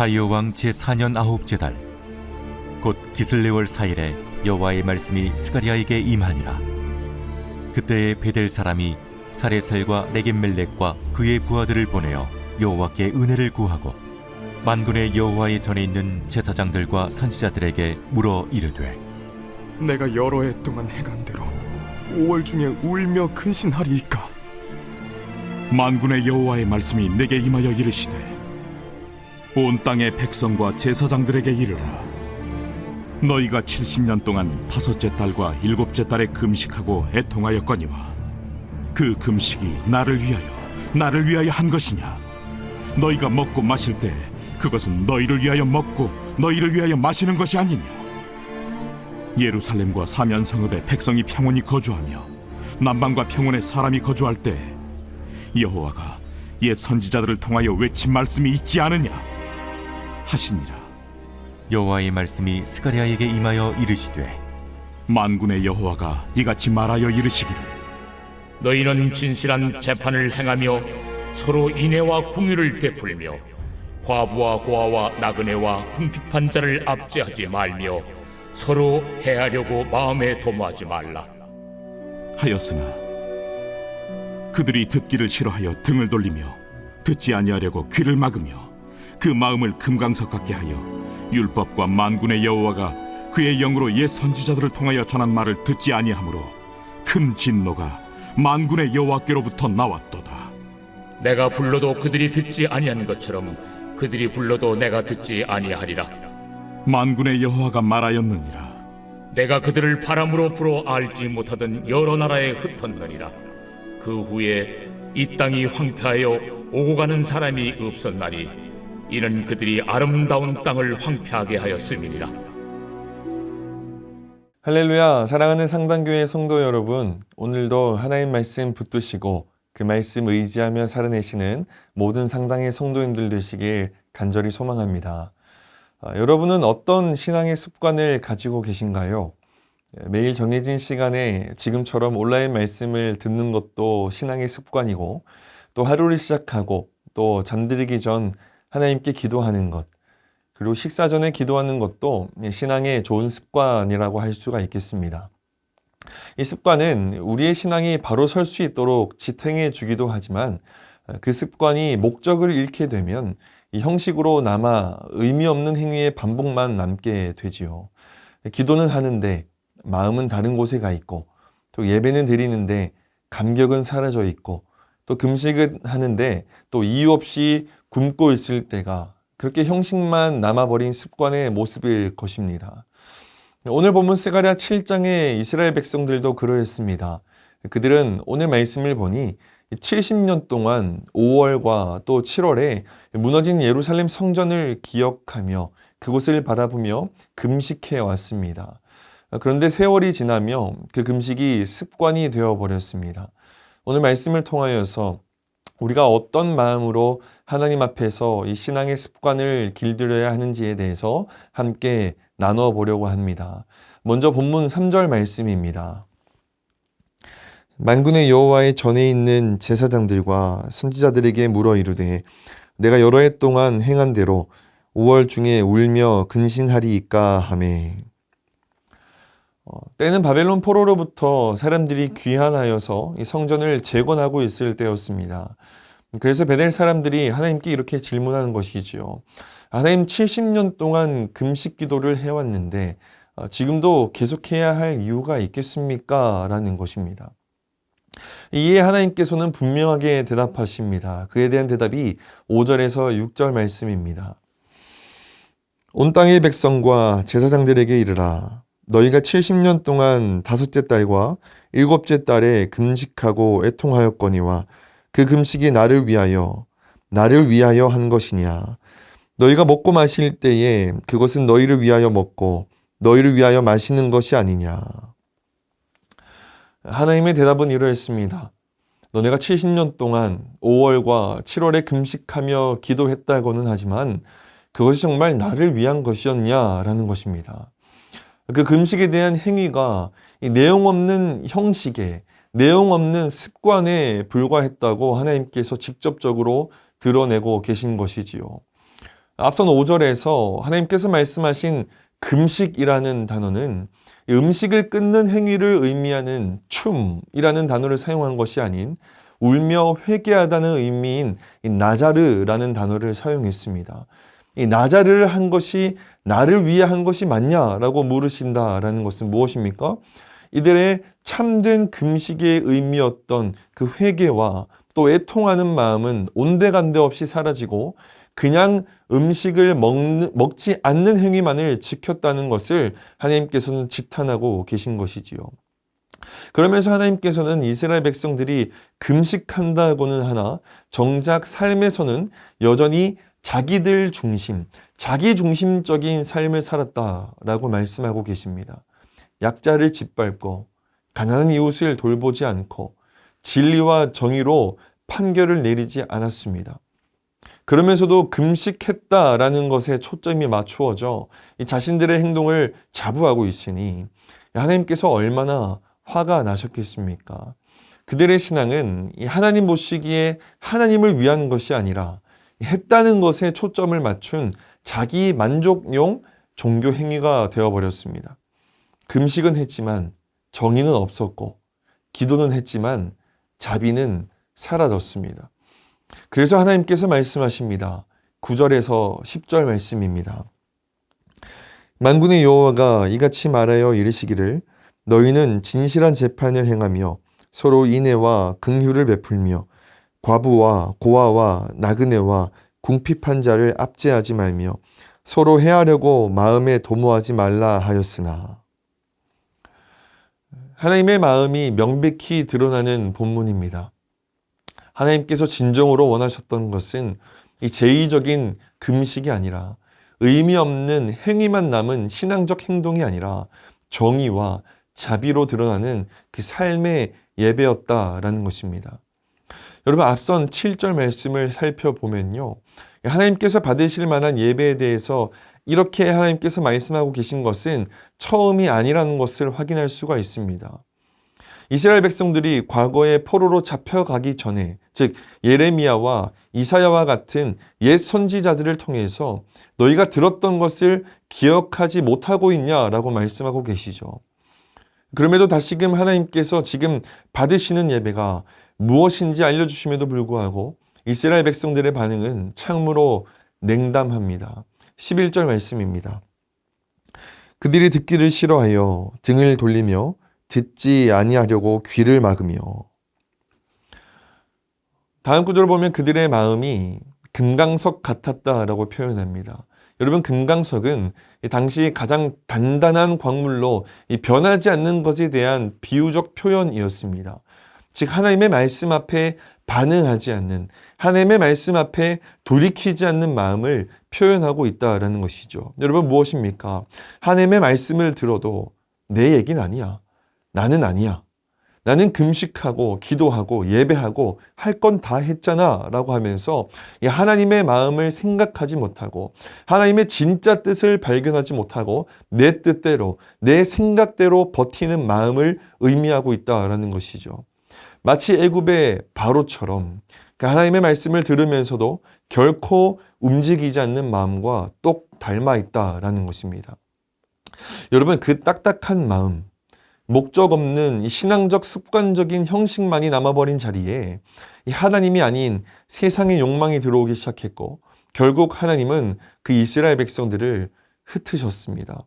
다리오 왕 제4년 아홉째 달 곧 기슬레월 4일에 여호와의 말씀이 스가랴에게 임하니라. 그때에 베델 사람이 사레살과 레겜멜렉과 그의 부하들을 보내어 여호와께 은혜를 구하고 만군의 여호와의 전에 있는 제사장들과 선지자들에게 물어 이르되, 내가 여러 해 동안 행한 대로 5월 중에 울며 근신하리이까? 만군의 여호와의 말씀이 내게 임하여 이르시되, 온 땅의 백성과 제사장들에게 이르라. 너희가 70년 동안 다섯째 달과 일곱째 달에 금식하고 애통하였거니와 그 금식이 나를 위하여 한 것이냐? 너희가 먹고 마실 때 그것은 너희를 위하여 먹고 너희를 위하여 마시는 것이 아니냐? 예루살렘과 사면 성읍에 백성이 평온히 거주하며 남방과 평온에 사람이 거주할 때 여호와가 옛 선지자들을 통하여 외친 말씀이 있지 않으냐 하시니라. 여호와의 말씀이 스가랴에게 임하여 이르시되, 만군의 여호와가 이같이 말하여 이르시기를, 너희는 진실한 재판을 행하며 서로 인애와 궁유를 베풀며 과부와 고아와 나그네와 궁핍한 자를 압제하지 말며 서로 해하려고 마음에 도모하지 말라 하였으나 그들이 듣기를 싫어하여 등을 돌리며 듣지 아니하려고 귀를 막으며 그 마음을 금강석 같게 하여 율법과 만군의 여호와가 그의 영으로 옛 선지자들을 통하여 전한 말을 듣지 아니하므로 큰 진노가 만군의 여호와께로부터 나왔도다. 내가 불러도 그들이 듣지 아니한 것처럼 그들이 불러도 내가 듣지 아니하리라. 만군의 여호와가 말하였느니라. 내가 그들을 바람으로 불어 알지 못하던 여러 나라에 흩었느니라. 그 후에 이 땅이 황폐하여 오고 가는 사람이 없었나니 이는 그들이 아름다운 땅을 황폐하게 하였음이니라. 할렐루야. 사랑하는 상단교회 성도 여러분, 오늘도 하나님 말씀 붙드시고 그 말씀 의지하며 살아내시는 모든 상당의 성도님들 되시길 간절히 소망합니다. 여러분은 어떤 신앙의 습관을 가지고 계신가요? 매일 정해진 시간에 지금처럼 온라인 말씀을 듣는 것도 신앙의 습관이고, 또 하루를 시작하고 또 잠들기 전 하나님께 기도하는 것, 그리고 식사 전에 기도하는 것도 신앙의 좋은 습관이라고 할 수가 있겠습니다. 이 습관은 우리의 신앙이 바로 설 수 있도록 지탱해 주기도 하지만 그 습관이 목적을 잃게 되면 이 형식으로 남아 의미 없는 행위의 반복만 남게 되지요. 기도는 하는데 마음은 다른 곳에 가 있고, 또 예배는 드리는데 감격은 사라져 있고, 또 금식은 하는데 또 이유 없이 굶고 있을 때가 그렇게 형식만 남아버린 습관의 모습일 것입니다. 오늘 본문 스가랴 7장의 이스라엘 백성들도 그러했습니다. 그들은 오늘 말씀을 보니 70년 동안 5월과 또 7월에 무너진 예루살렘 성전을 기억하며 그곳을 바라보며 금식해 왔습니다. 그런데 세월이 지나며 그 금식이 습관이 되어버렸습니다. 오늘 말씀을 통하여서 우리가 어떤 마음으로 하나님 앞에서 이 신앙의 습관을 길들여야 하는지에 대해서 함께 나누어 보려고 합니다. 먼저 본문 3절 말씀입니다. 만군의 여호와의 전에 있는 제사장들과 선지자들에게 물어 이르되, 내가 여러 해 동안 행한 대로 5월 중에 울며 근신하리이까 하매. 때는 바벨론 포로로부터 사람들이 귀환하여서 이 성전을 재건하고 있을 때였습니다. 그래서 베델 사람들이 하나님께 이렇게 질문하는 것이지요. 하나님, 70년 동안 금식 기도를 해왔는데 지금도 계속해야 할 이유가 있겠습니까? 라는 것입니다. 이에 하나님께서는 분명하게 대답하십니다. 그에 대한 대답이 5절에서 6절 말씀입니다. 온 땅의 백성과 제사장들에게 이르라. 너희가 70년 동안 다섯째 달과 일곱째 달에 금식하고 애통하였거니와 그 금식이 나를 위하여 한 것이냐? 너희가 먹고 마실 때에 그것은 너희를 위하여 먹고 너희를 위하여 마시는 것이 아니냐? 하나님의 대답은 이러했습니다. 너네가 70년 동안 5월과 7월에 금식하며 기도했다고는 하지만 그것이 정말 나를 위한 것이었냐라는 것입니다. 그 금식에 대한 행위가 이 내용 없는 형식에, 내용 없는 습관에 불과했다고 하나님께서 직접적으로 드러내고 계신 것이지요. 앞선 5절에서 하나님께서 말씀하신 금식이라는 단어는 음식을 끊는 행위를 의미하는 춤이라는 단어를 사용한 것이 아닌 울며 회개하다는 의미인 이 나자르라는 단어를 사용했습니다. 이 나자르를 한 것이 나를 위해 한 것이 맞냐라고 물으신다라는 것은 무엇입니까? 이들의 참된 금식의 의미였던 그 회개와 또 애통하는 마음은 온데간데 없이 사라지고 그냥 음식을 먹지 않는 행위만을 지켰다는 것을 하나님께서는 지탄하고 계신 것이지요. 그러면서 하나님께서는 이스라엘 백성들이 금식한다고는 하나 정작 삶에서는 여전히 자기들 중심, 자기 중심적인 삶을 살았다라고 말씀하고 계십니다. 약자를 짓밟고 가난한 이웃을 돌보지 않고 진리와 정의로 판결을 내리지 않았습니다. 그러면서도 금식했다라는 것에 초점이 맞추어져 자신들의 행동을 자부하고 있으니 하나님께서 얼마나 화가 나셨겠습니까? 그들의 신앙은 하나님 보시기에 하나님을 위한 것이 아니라 했다는 것에 초점을 맞춘 자기 만족용 종교 행위가 되어버렸습니다. 금식은 했지만 정의는 없었고 기도는 했지만 자비는 사라졌습니다. 그래서 하나님께서 말씀하십니다. 9절에서 10절 말씀입니다. 만군의 여호와가 이같이 말하여 이르시기를 너희는 진실한 재판을 행하며 서로 인애와 긍휼을 베풀며 과부와 고아와 나그네와 궁핍한 자를 압제하지 말며 서로 해하려고 마음에 도모하지 말라 하였으나. 하나님의 마음이 명백히 드러나는 본문입니다. 하나님께서 진정으로 원하셨던 것은 이 제의적인 금식이 아니라 의미 없는 행위만 남은 신앙적 행동이 아니라 정의와 자비로 드러나는 그 삶의 예배였다라는 것입니다. 여러분 앞선 7절 말씀을 살펴보면요. 하나님께서 받으실 만한 예배에 대해서 이렇게 하나님께서 말씀하고 계신 것은 처음이 아니라는 것을 확인할 수가 있습니다. 이스라엘 백성들이 과거에 포로로 잡혀가기 전에 즉 예레미야와 이사야와 같은 옛 선지자들을 통해서 너희가 들었던 것을 기억하지 못하고 있냐라고 말씀하고 계시죠. 그럼에도 다시금 하나님께서 지금 받으시는 예배가 무엇인지 알려주심에도 불구하고 이스라엘 백성들의 반응은 참으로 냉담합니다. 11절 말씀입니다. 그들이 듣기를 싫어하여 등을 돌리며 듣지 아니하려고 귀를 막으며. 다음 구절을 보면 그들의 마음이 금강석 같았다라고 표현합니다. 여러분 금강석은 당시 가장 단단한 광물로 변하지 않는 것에 대한 비유적 표현이었습니다. 즉 하나님의 말씀 앞에 반응하지 않는, 하나님의 말씀 앞에 돌이키지 않는 마음을 표현하고 있다라는 것이죠. 여러분 무엇입니까? 하나님의 말씀을 들어도 내 얘기는 아니야. 나는 아니야. 나는 금식하고 기도하고 예배하고 할 건 다 했잖아 라고 하면서 하나님의 마음을 생각하지 못하고 하나님의 진짜 뜻을 발견하지 못하고 내 뜻대로 내 생각대로 버티는 마음을 의미하고 있다라는 것이죠. 마치 애굽의 바로처럼 하나님의 말씀을 들으면서도 결코 움직이지 않는 마음과 똑 닮아 있다라는 것입니다. 여러분 그 딱딱한 마음, 목적 없는 신앙적 습관적인 형식만이 남아버린 자리에 하나님이 아닌 세상의 욕망이 들어오기 시작했고 결국 하나님은 그 이스라엘 백성들을 흩으셨습니다.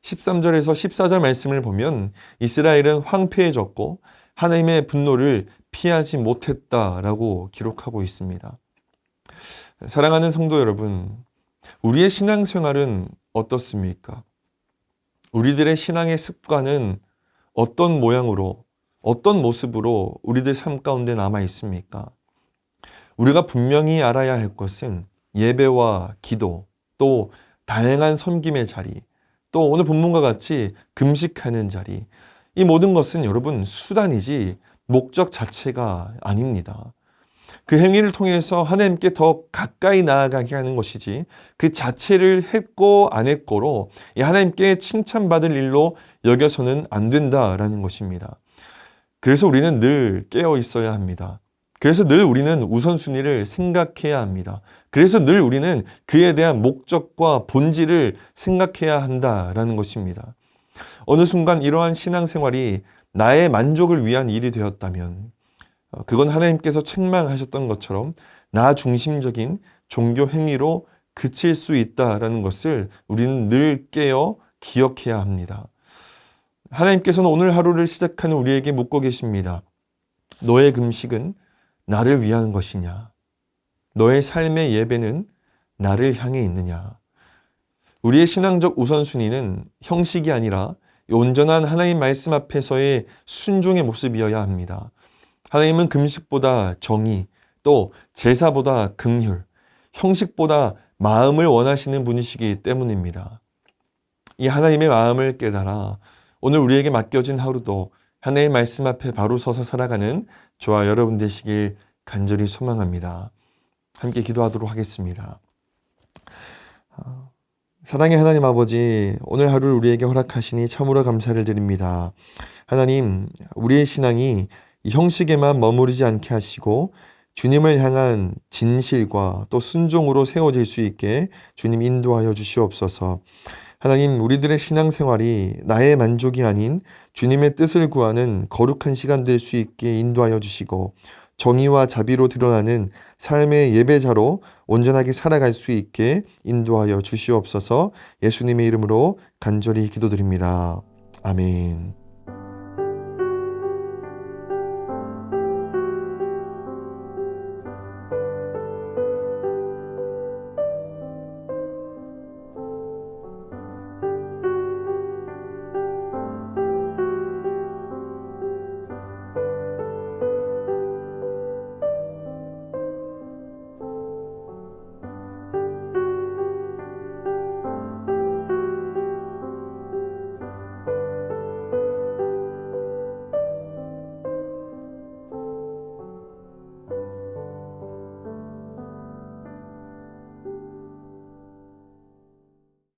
13절에서 14절 말씀을 보면 이스라엘은 황폐해졌고 하나님의 분노를 피하지 못했다라고 기록하고 있습니다. 사랑하는 성도 여러분, 우리의 신앙생활은 어떻습니까? 우리들의 신앙의 습관은 어떤 모양으로, 어떤 모습으로 우리들 삶 가운데 남아 있습니까? 우리가 분명히 알아야 할 것은 예배와 기도, 또 다양한 섬김의 자리, 또 오늘 본문과 같이 금식하는 자리, 이 모든 것은 여러분 수단이지 목적 자체가 아닙니다. 그 행위를 통해서 하나님께 더 가까이 나아가게 하는 것이지 그 자체를 했고 안 했고로 하나님께 칭찬받을 일로 여겨서는 안 된다라는 것입니다. 그래서 우리는 늘 깨어 있어야 합니다. 그래서 늘 우리는 우선순위를 생각해야 합니다. 그래서 늘 우리는 그에 대한 목적과 본질을 생각해야 한다라는 것입니다. 어느 순간 이러한 신앙생활이 나의 만족을 위한 일이 되었다면 그건 하나님께서 책망하셨던 것처럼 나 중심적인 종교 행위로 그칠 수 있다라는 것을 우리는 늘 깨어 기억해야 합니다. 하나님께서는 오늘 하루를 시작하는 우리에게 묻고 계십니다. 너의 금식은 나를 위한 것이냐? 너의 삶의 예배는 나를 향해 있느냐? 우리의 신앙적 우선순위는 형식이 아니라 온전한 하나님 말씀 앞에서의 순종의 모습이어야 합니다. 하나님은 금식보다 정의, 또 제사보다 긍휼, 형식보다 마음을 원하시는 분이시기 때문입니다. 이 하나님의 마음을 깨달아 오늘 우리에게 맡겨진 하루도 하나님의 말씀 앞에 바로 서서 살아가는 저와 여러분 되시길 간절히 소망합니다. 함께 기도하도록 하겠습니다. 사랑의 하나님 아버지, 오늘 하루를 우리에게 허락하시니 참으로 감사를 드립니다. 하나님, 우리의 신앙이 이 형식에만 머무르지 않게 하시고 주님을 향한 진실과 또 순종으로 세워질 수 있게 주님 인도하여 주시옵소서. 하나님, 우리들의 신앙생활이 나의 만족이 아닌 주님의 뜻을 구하는 거룩한 시간 될 수 있게 인도하여 주시고 정의와 자비로 드러나는 삶의 예배자로 온전하게 살아갈 수 있게 인도하여 주시옵소서. 예수님의 이름으로 간절히 기도드립니다. 아멘.